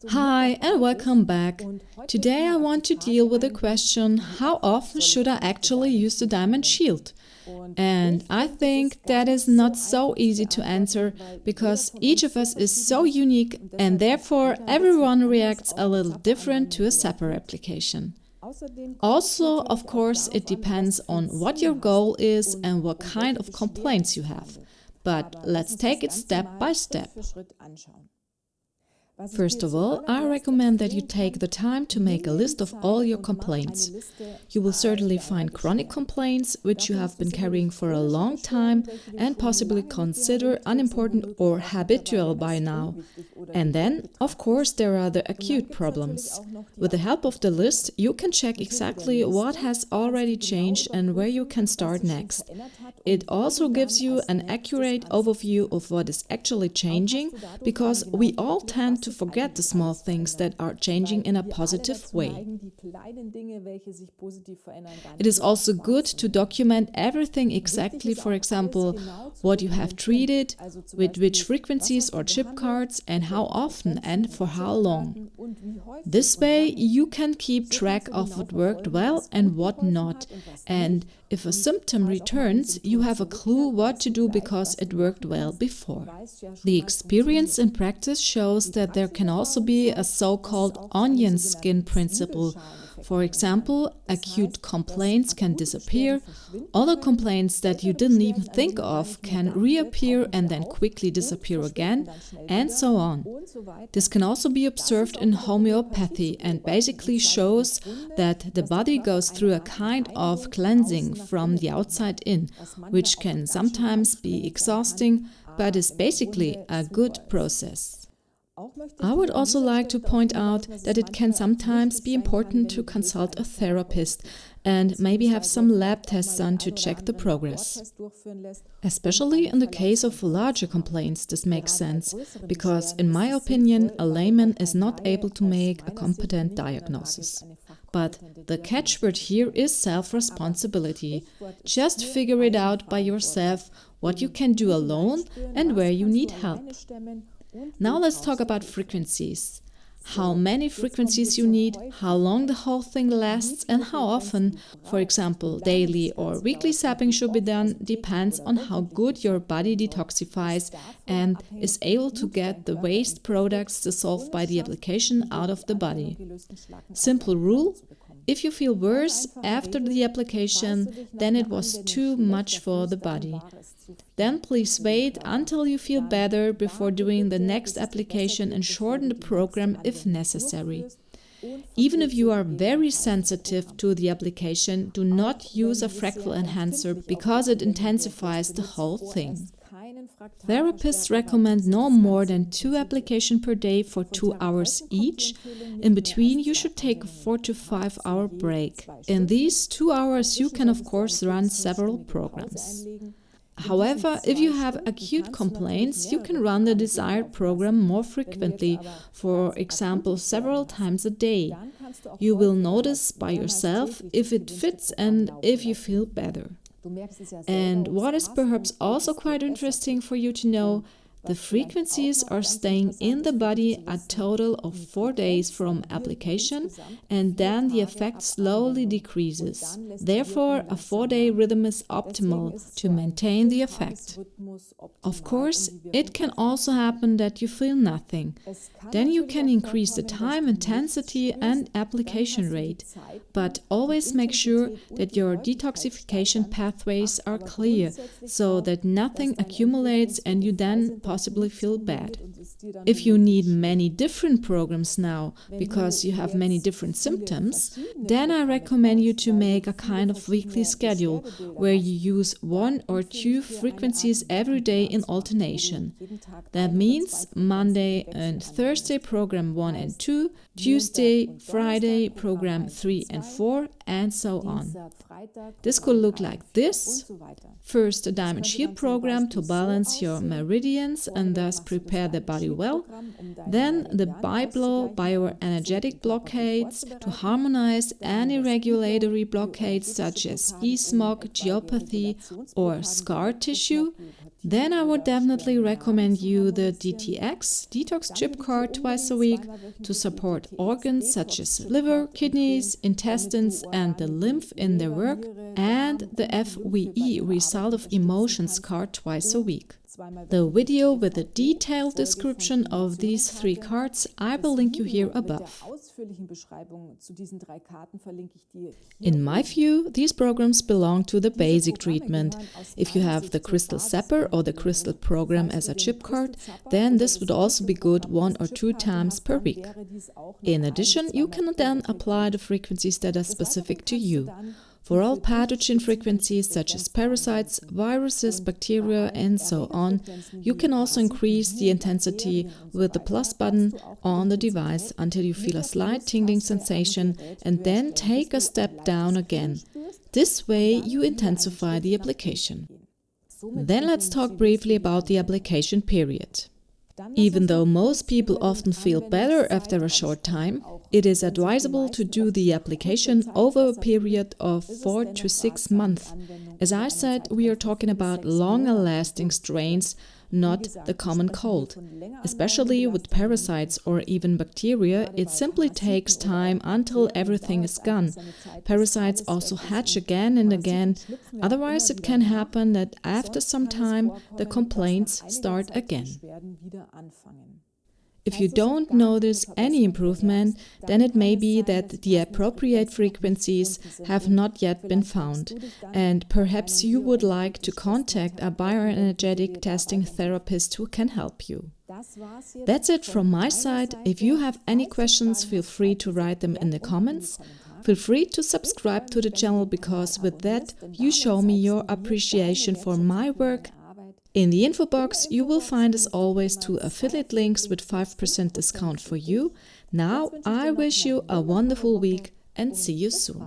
Hi and welcome back. Today I want to deal with the question, how often should I actually use the Diamond Shield? And I think that is not so easy to answer because each of us is so unique and therefore everyone reacts a little different to a Zapper application. Also, of course, it depends on what your goal is and what kind of complaints you have. But let's take it step by step. First of all, I recommend that you take the time to make a list of all your complaints. You will certainly find chronic complaints which you have been carrying for a long time and possibly consider unimportant or habitual by now. And then, of course, there are the acute problems. With the help of the list, you can check exactly what has already changed and where you can start next. It also gives you an accurate overview of what is actually changing, because we all tend to forget the small things that are changing in a positive way. It is also good to document everything exactly, for example, what you have treated, with which frequencies or chip cards, and how often and for how long. This way you can keep track of what worked well and what not, and if a symptom returns, you have a clue what to do because it worked well before. The experience in practice shows that there can also be a so-called onion skin principle. For example, acute complaints can disappear, other complaints that you didn't even think of can reappear and then quickly disappear again, and so on. This can also be observed in homeopathy and basically shows that the body goes through a kind of cleansing from the outside in, which can sometimes be exhausting, but is basically a good process. I would also like to point out that it can sometimes be important to consult a therapist and maybe have some lab tests done to check the progress. Especially in the case of larger complaints, this makes sense, because in my opinion, a layman is not able to make a competent diagnosis. But the catchword here is self-responsibility. Just figure it out by yourself, what you can do alone and where you need help. Now let's talk about frequencies. How many frequencies you need, how long the whole thing lasts, and how often, for example, daily or weekly zapping should be done, depends on how good your body detoxifies and is able to get the waste products dissolved by the application out of the body. Simple rule: if you feel worse after the application, then it was too much for the body. Then please wait until you feel better before doing the next application and shorten the program if necessary. Even if you are very sensitive to the application, do not use a fractal enhancer because it intensifies the whole thing. Therapists recommend no more than 2 applications per day for 2 hours each. In between, you should take a 4 to 5 hour break. In these 2 hours, you can of course run several programs. However, if you have acute complaints, you can run the desired program more frequently, for example, several times a day. You will notice by yourself if it fits and if you feel better. And what is perhaps also quite interesting for you to know, the frequencies are staying in the body a total of 4 days from application, and then the effect slowly decreases. Therefore, a 4-day rhythm is optimal to maintain the effect. Of course, it can also happen that you feel nothing. Then you can increase the time, intensity and application rate. But always make sure that your detoxification pathways are clear, so that nothing accumulates and you then possibly feel bad. If you need many different programs now because you have many different symptoms, then I recommend you to make a kind of weekly schedule where you use 1 or 2 frequencies every day in alternation. That means Monday and Thursday program 1 and 2, Tuesday, Friday program 3 and 4, and so on. This could look like this. First, a Diamond Shield program to balance your meridians and thus prepare the body well. Then the BiBlo bioenergetic blockades to harmonize any regulatory blockades such as e-smog, geopathy or scar tissue. Then I would definitely recommend you the DTX, detox chip card, twice a week to support organs such as liver, kidneys, intestines and the lymph in their work, and the FWE, result of emotions card, twice a week. The video with a detailed description of these 3 cards, I will link you here above. In my view, these programs belong to the basic treatment. If you have the Crystal Zapper or the Crystal program as a chip card, then this would also be good 1 or 2 times per week. In addition, you can then apply the frequencies that are specific to you. For all pathogen frequencies such as parasites, viruses, bacteria and so on, you can also increase the intensity with the plus button on the device until you feel a slight tingling sensation and then take a step down again. This way you intensify the application. Then let's talk briefly about the application period. Even though most people often feel better after a short time, it is advisable to do the application over a period of 4 to 6 months. As I said, we are talking about longer-lasting strains, not the common cold. Especially with parasites or even bacteria, it simply takes time until everything is gone. Parasites also hatch again and again, otherwise it can happen that after some time the complaints start again. If you don't notice any improvement, then it may be that the appropriate frequencies have not yet been found, and perhaps you would like to contact a bioenergetic testing therapist who can help you. That's it from my side. If you have any questions, feel free to write them in the comments. Feel free to subscribe to the channel because with that you show me your appreciation for my work. In the info box you will find as always 2 affiliate links with 5% discount for you. Now I wish you a wonderful week and see you soon.